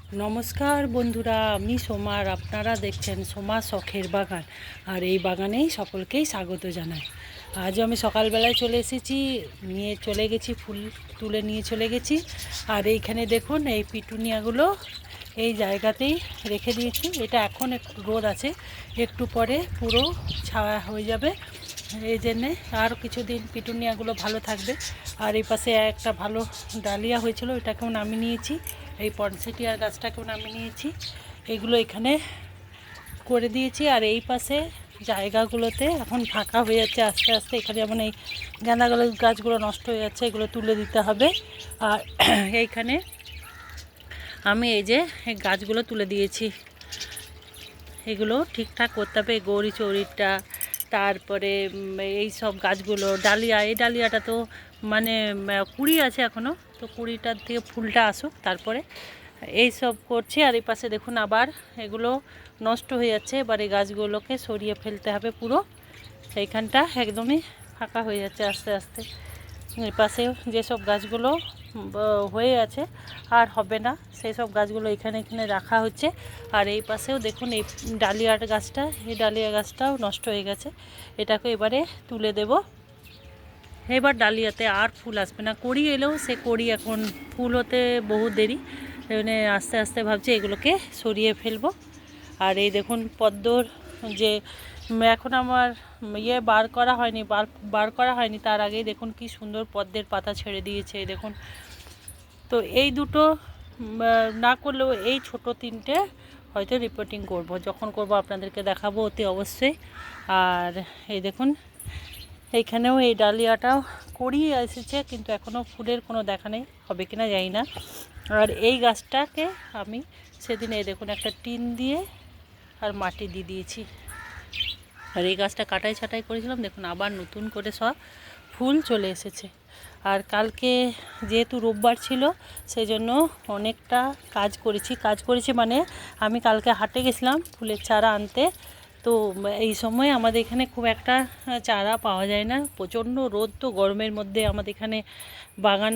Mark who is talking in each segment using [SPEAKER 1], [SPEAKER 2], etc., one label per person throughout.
[SPEAKER 1] নমস্কার বন্ধুরা, আমি সোমা আর আপনারা দেখছেন সোমা শখের বাগান। আর এই বাগানেই সকলকেই স্বাগত জানাই। আজও আমি সকালবেলায় চলে এসেছি, নিয়ে চলে গেছি, ফুল তুলে নিয়ে চলে গেছি। আর এইখানে দেখুন এই পিটুনিয়াগুলো এই জায়গাতেই রেখে দিয়েছি। এটা এখন একটু রোদ আছে, একটু পরে পুরো ছায়া হয়ে যাবে। এই জন্যে আর কিছুদিন পিটুনিয়াগুলো ভালো থাকবে। আর এই পাশে একটা ভালো ডালিয়া হয়েছিল, এটাকেও নামিয়ে নিয়েছি। এই পনসেটিয়ার গাছটাকেও নামিয়ে নিয়েছি, এগুলো এখানে করে দিয়েছি। আর এই পাশে জায়গাগুলোতে এখন ফাঁকা হয়ে যাচ্ছে আস্তে আস্তে। এখানে যেমন এই গাঁদাগুলো গাছগুলো নষ্ট হয়ে যাচ্ছে, এগুলো তুলে দিতে হবে। আর এইখানে আমি এই যে এই গাছগুলো তুলে দিয়েছি, এগুলো ঠিকঠাক করতে হবে। গৌরী চৌরিটা, তারপরে এই সব গাছগুলো, ডালিয়া, এই ডালিয়াটা তো মানে কুড়ি আছে এখনও, তো কুড়িটার থেকে ফুলটা আসুক তারপরে এই সব করছি। আর এই পাশে দেখুন আবার এগুলো নষ্ট হয়ে যাচ্ছে, এবার এই গাছগুলোকে সরিয়ে ফেলতে হবে পুরো। এইখানটা একদমই ফাঁকা হয়ে যাচ্ছে আস্তে আস্তে। এই পাশেও যেসব গাছগুলো হয়ে আছে আর হবে না, সেই সব গাছগুলো এখানে রাখা হচ্ছে। আর এই পাশেও দেখুন এই ডালিয়ার গাছটা, এই ডালিয়া গাছটাও নষ্ট হয়ে গেছে, এটাকে এবারে তুলে দেব। এবার ডালিয়াতে আর ফুল আসবে না, কড়ি এলেও সে কড়ি এখন ফুল হতে বহু দেরি, মানে আস্তে আস্তে ভাবছি এগুলোকে সরিয়ে ফেলবো। আর এই দেখুন পদ্মর যে এখন আমার বার করা হয়নি, বার করা হয়নি, তার আগেই দেখুন কি সুন্দর পদ্মের পাতা ছেড়ে দিয়েছে, দেখুন। তো এই দুটো না করলেও এই ছোট তিনটে হয়তো রিপোর্টিং করব, যখন করব আপনাদেরকে দেখাবো অতি অবশ্যই। আর এই দেখুন এইখানেও এই ডালিয়াটাও করিয়ে এসেছে, কিন্তু এখনও ফুলের কোনো দেখা নেই, হবে কিনা জানি না। আর এই গাছটাকে আমি সেদিন এই দেখুন একটা টিন দিয়ে আর মাটি দিয়ে দিয়েছি। আর এই গাছটা কাটাই ছাটাই করেছিলাম, দেখুন আবার নতুন করে সব ফুল চলে এসেছে। আর কালকে যেহেতু রোববার ছিল, সেই জন্য অনেকটা কাজ করেছি মানে আমি কালকে হাটে গেছিলাম ফুলের চারা আনতে। তো এই সময় আমাদের এখানে খুব একটা চারা পাওয়া যায় না, প্রচণ্ড রোদ, তো গরমের মধ্যে আমাদের এখানে বাগান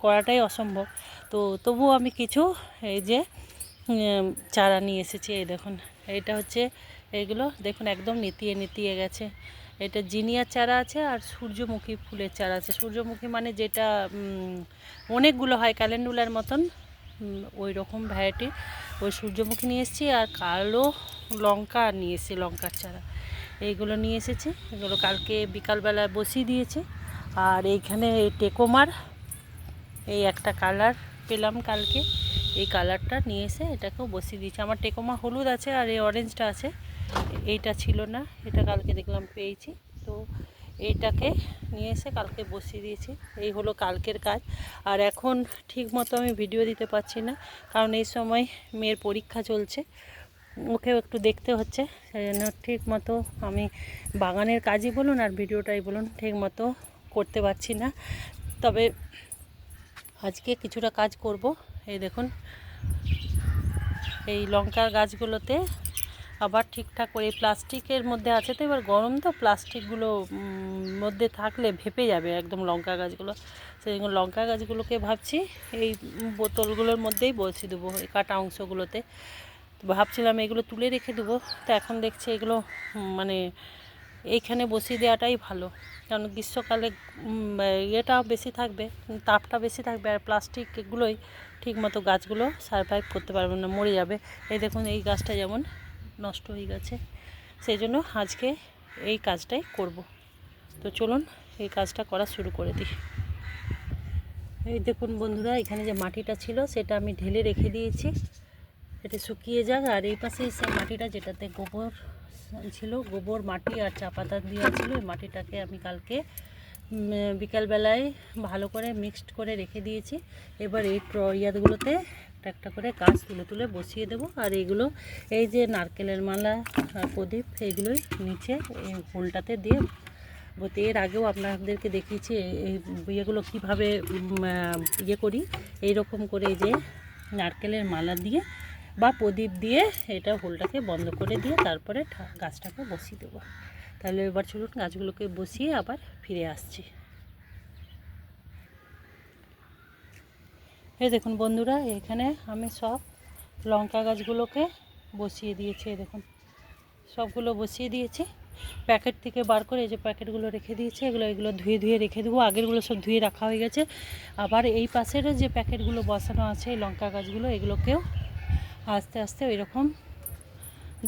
[SPEAKER 1] করাটাই অসম্ভব। তো তবুও আমি কিছু এই যে চারা নিয়ে এসেছি। এই দেখুন এটা হচ্ছে, এইগুলো দেখুন একদম নেতিয়ে নেতিয়ে গেছে। এটা জিনিয়ার চারা আছে আর সূর্যমুখী ফুলের চারা আছে। সূর্যমুখী মানে যেটা অনেকগুলো হয় ক্যালেন্ডুলার মতন, ওই রকম ভ্যারাইটি, ওই সূর্যমুখী নিয়ে এসেছি। আর কালো লঙ্কা নিয়ে এসেছি, লঙ্কার চারা এইগুলো নিয়ে এসেছি। এগুলো কালকে বিকালবেলায় বসিয়ে দিয়েছি। আর এইখানে এই টেকোমার এই একটা কালার পেলাম কালকে, এই কালারটা নিয়ে এসে এটাকেও বসিয়ে দিয়েছি। আমার টেকোমা হলুদ আছে আর এই অরেঞ্জটা আছে, এইটা ছিল না, এটা কালকে দেখলাম পেয়েছি, তো এইটাকে নিয়ে এসে কালকে বসিয়ে দিয়েছি। এই হলো কালকের কাজ। আর এখন ঠিক মতো আমি ভিডিও দিতে পারছি না, কারণ এই সময় মেয়ের পরীক্ষা চলছে, ওকেও একটু দেখতে হচ্ছে, সেই জন্য ঠিক মতো আমি বাগানের কাজই বলুন আর ভিডিওটাই বলুন ঠিক মতো করতে পারছি না। তবে আজকে কিছুটা কাজ করব। এই দেখুন এই লঙ্কার গাছগুলোতে আবার ঠিকঠাক করে, প্লাস্টিকের মধ্যে আছে তো, এবার গরম তো, প্লাস্টিকগুলো মধ্যে থাকলে ভেপে যাবে একদম লঙ্কা গাছগুলো। সেই জন্য লঙ্কা গাছগুলোকে ভাবছি এই বোতলগুলোর মধ্যেই বসিয়ে দেবো, এই কাটা অংশগুলোতে। তো ভাবছিলাম এগুলো তুলে রেখে দেবো, তো এখন দেখছি এগুলো মানে এইখানে বসিয়ে দেওয়াটাই ভালো, কারণ গ্রীষ্মকালে ইয়েটা বেশি থাকবে, তাপটা বেশি থাকবে, আর প্লাস্টিক এগুলোই ঠিক মতো গাছগুলো সারভাইভ করতে পারবে না, মরে যাবে। এই দেখুন এই গাছটা যেমন নষ্ট হয়ে গেছে, সেই জন্য আজকে এই কাজটাই করব। তো চলুন এই কাজটা করা শুরু করে দিই। এই দেখুন বন্ধুরা, এখানে যে মাটিটা ছিল সেটা আমি ঢেলে রেখে দিয়েছি, এটা শুকিয়ে যাক। আর এই পাশেই সেই মাটিটা যেটাতে গোবর ছিল, গোবর মাটি আর চা পাতা দেওয়া ছিল, এই মাটিটাকে আমি কালকে বিকালবেলায় ভালো করে মিক্সড করে রেখে দিয়েছি। এবার এই ইয়াগুলোতে একটা একটা করে গাছ তুলে তুলে বসিয়ে দেব। আর এইগুলো এই যে নারকেলের মালা আর প্রদীপ, এইগুলোই নিচে এই ফুলটাতে দিয়ে, এর আগেও আপনাদেরকে দেখিয়েছি এই ইয়েগুলো কীভাবে ইয়ে করি। এই রকম করে এই যে নারকেলের মালা দিয়ে বা প্রদীপ দিয়ে এটা হোলটাকে বন্ধ করে দিয়ে তারপরে গাছটাকে বসিয়ে দেবো। তাহলে এবার চলুন গাছগুলোকে বসিয়ে আবার ফিরে আসছি। এই দেখুন বন্ধুরা, এখানে আমি সব লঙ্কা গাছগুলোকে বসিয়ে দিয়েছি, এই দেখুন সবগুলো বসিয়ে দিয়েছি। প্যাকেট থেকে বার করে এই যে প্যাকেটগুলো রেখে দিয়েছি, এগুলো ধুয়ে রেখে দেবো। আগেরগুলো সব ধুয়ে রাখা হয়ে গেছে। আবার এই পাশেরও যে প্যাকেটগুলো বসানো আছে এই লঙ্কা গাছগুলো, এগুলোকেও আস্তে আস্তে ওই রকম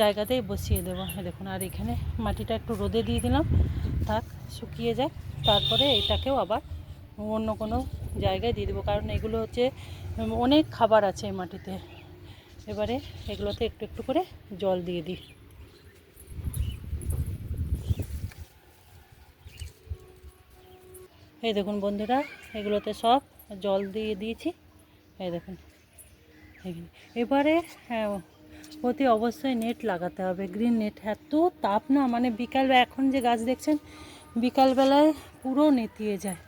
[SPEAKER 1] জায়গাতেই বসিয়ে দেবো। দেখুন, আর এখানে মাটিটা একটু রোদে দিয়ে দিলাম, থাক শুকিয়ে যায়। তারপরে এটাকেও আবার অন্য কোনো জায়গায় দিয়ে দেবো, কারণ এগুলো হচ্ছে অনেক খাবার আছে এই মাটিতে। এবারে এগুলোতে একটু একটু করে জল দিয়ে দিই। এই দেখুন বন্ধুরা, এগুলোতে সব জল দিয়ে দিয়েছি। এই দেখুন এবারে হ্যাঁ, অতি অবশ্যই নেট লাগাতে হবে, গ্রিন নেট। এত তাপ না, মানে বিকালবেলা এখন যে গাছ দেখছেন বিকালবেলায় পুরো নেতিয়ে যায়,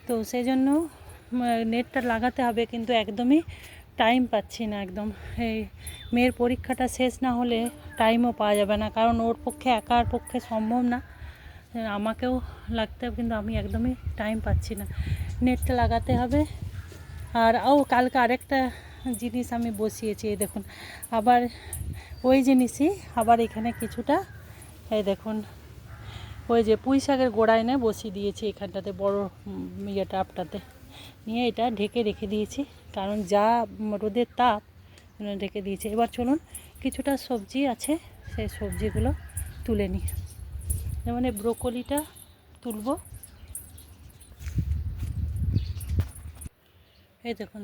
[SPEAKER 1] তো সেই জন্য নেটটা লাগাতে হবে। কিন্তু একদমই টাইম পাচ্ছি না একদম। এই মেয়ের পরীক্ষাটা শেষ না হলে টাইমও পাওয়া যাবে না, কারণ ওর পক্ষে একার পক্ষে সম্ভব না, আমাকেও লাগতে হবে, কিন্তু আমি একদমই টাইম পাচ্ছি না। নেটটা লাগাতে হবে। আর কালকে আরেকটা জিনিস আমি বসিয়েছি, এই দেখুন আবার ওই জিনিসই আবার এখানে কিছুটা, এই দেখুন ওই যে পুঁই শাকের গোড়া এনে বসিয়ে দিয়েছি এখানটাতে, বড় টাপটাতে নিয়ে এটা ঢেকে রেখে দিয়েছি, কারণ যা রোদের তাপ ঢেকে দিয়েছি। এবার চলুন কিছুটা সবজি আছে সেই সবজিগুলো তুলে নিই। যেমন এই ব্রোকলিটা তুলব। এই দেখুন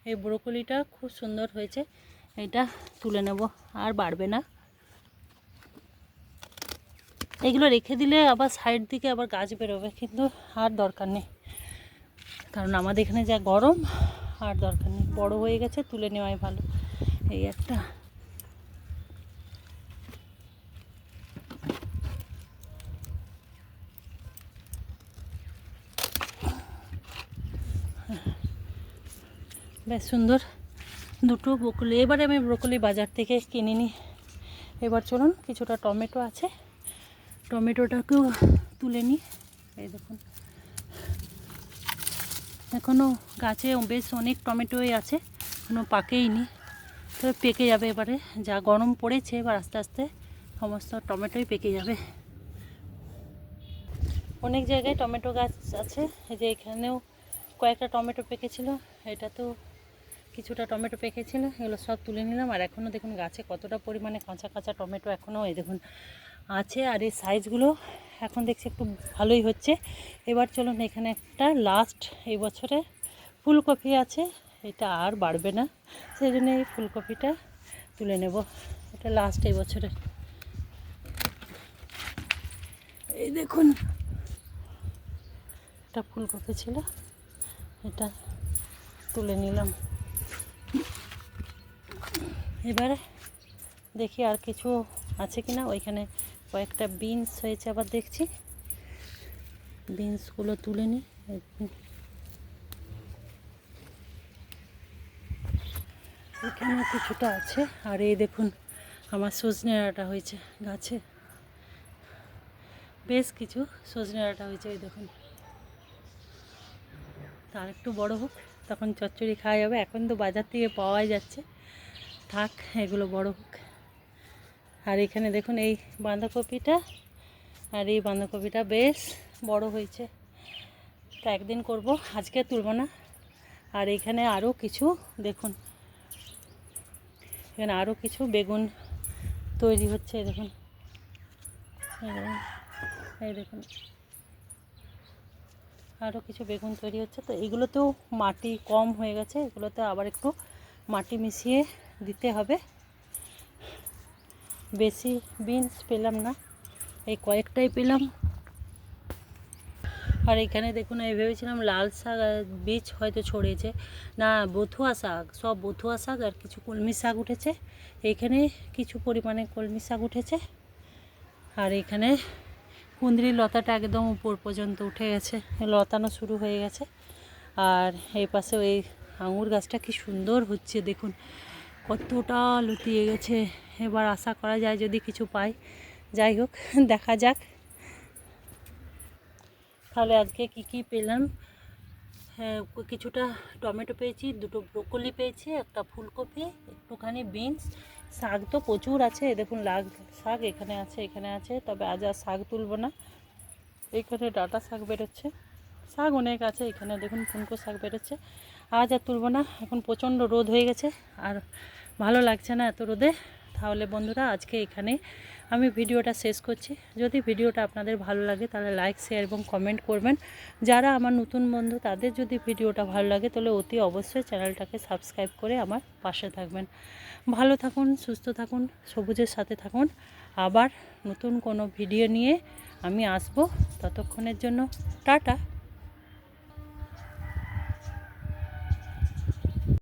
[SPEAKER 1] এই ব্রোকলিটা খুব সুন্দর হয়েছে, এটা তুলে নেব, আর বাড়বে না। এগুলো রেখে দিলে আবার সাইড দিকে আবার গাছ বেরোবে, কিন্তু আর দরকার নেই, কারণ আমাদের এখানে যা গরম, আর দরকার নেই। বড় হয়ে গেছে, তুলে নেওয়াই ভালো। এই একটা বেশ সুন্দর দুটো ব্রোকলি। এবারে আমি ব্রোকলি বাজার থেকে কিনে নিই। এবার চলুন কিছুটা টমেটো আছে, টমেটোটাকেও তুলে নিই। এই দেখুন এখনও গাছে বেশ অনেক টমেটোই আছে, এখনও পাকেইনি, তো পেকে যাবে। এবারে যা গরম পড়েছে, এবার আস্তে আস্তে সমস্ত টমেটোই পেকে যাবে। অনেক জায়গায় টমেটো গাছ আছে, এই যে এখানেও কয়েকটা টমেটো পেকেছিল, এটা তো কিছুটা টমেটো পেকেছিল, এগুলো সব তুলে নিলাম। আর এখনও দেখুন গাছে কতটা পরিমাণে কাঁচা কাঁচা টমেটো এখনও এই দেখুন আছে। আর এই সাইজগুলো এখন দেখছি একটু ভালোই হচ্ছে। এবার চলুন এখানে একটা লাস্ট এই বছরে ফুলকপি আছে, এটা আর বাড়বে না, সেই জন্য এই ফুলকপিটা তুলে নেব, এটা লাস্ট এই বছরে। এই দেখুন একটা ফুলকপি ছিল, এটা তুলে নিলাম। এবারে দেখি আর কিছু আছে কিনা। ওইখানে কয়েকটা বিনস হয়েছে আবার দেখছি, বিনসগুলো তুলে নিই। এখানে কিছুটা আছে। আর এই দেখুন আমার সজনে ডাঁটা হয়েছে গাছে, বেশ কিছু সজনে ডাঁটা হয়েছে। এই দেখুন, তার একটু বড় হোক তখন চচ্চড়ি খাওয়া যাবে, এখন তো বাজার থেকে পাওয়াই যাচ্ছে, থাক এগুলো বড় হোক। আর এখানে দেখুন এই বাঁধাকপিটা, আর এই বাঁধাকপিটা বেশ বড় হয়েছে, তা একদিন করব, আজকে তুলব না। আর এখানে আরও কিছু দেখুন, এখানে আরও কিছু বেগুন তৈরি হচ্ছে, দেখুন এই দেখুন আরও কিছু বেগুন তৈরি হচ্ছে। তো এগুলোতেও মাটি কম হয়ে গেছে, এগুলোতে আবার একটু মাটি মিশিয়ে দিতে হবে। বেশি বিনস পেলাম না, এই কয়েকটাই পেলাম। আর এখানে দেখুন আমি ভেবেছিলাম লাল শাক বীজ হয়তো ছড়িয়েছে, না বথুয়া শাক, সব বথুয়া শাক আর কিছু কলমি শাক উঠেছে। এইখানে কিছু পরিমাণে কলমি শাক উঠেছে। আর এখানে কুঁদরি লতাটা একদম উপর পর্যন্ত উঠে গেছে, লতানো শুরু হয়ে গেছে। আর এই পাশে এই আঙুর গাছটা কি সুন্দর হচ্ছে, দেখুন কতটা লতিয়ে গেছে। এবার আশা করা যায় যদি কিছু পাই, যাই হোক দেখা যাক। তাহলে আজকে কি কি পেলাম হ্যাঁ, কিছুটা টমেটো পেয়েছি, দুটো ব্রোকলি পেয়েছি, একটা ফুলকপি, একটুখানি বিনস, শাক তো প্রচুর আছে। দেখুন লাল শাক এখানে আছে, এখানে আছে, তবে আজ আর শাক তুলব না। এখানে ডাঁটা শাক বেরোচ্ছে, শাক অনেক আছে। এখানে দেখুন পুনকো শাক বেরোচ্ছে। আজ আর তুলব না, এখন প্রচণ্ড রোদ হয়ে গেছে আর ভালো লাগছে না এত রোদে। তাহলে বন্ধুরা আজকে এখানে আমি ভিডিওটা শেষ করছি। যদি ভিডিওটা আপনাদের ভালো লাগে তাহলে লাইক, শেয়ার এবং কমেন্ট করবেন। যারা আমার নতুন বন্ধু তাদের যদি ভিডিওটা ভালো লাগে তাহলে অতি অবশ্যই চ্যানেলটাকে সাবস্ক্রাইব করে আমার পাশে থাকবেন। ভালো থাকুন, সুস্থ থাকুন, সবুজের সাথে থাকুন। আবার নতুন কোনো ভিডিও নিয়ে আমি আসব। ততক্ষণের জন্য টাটা।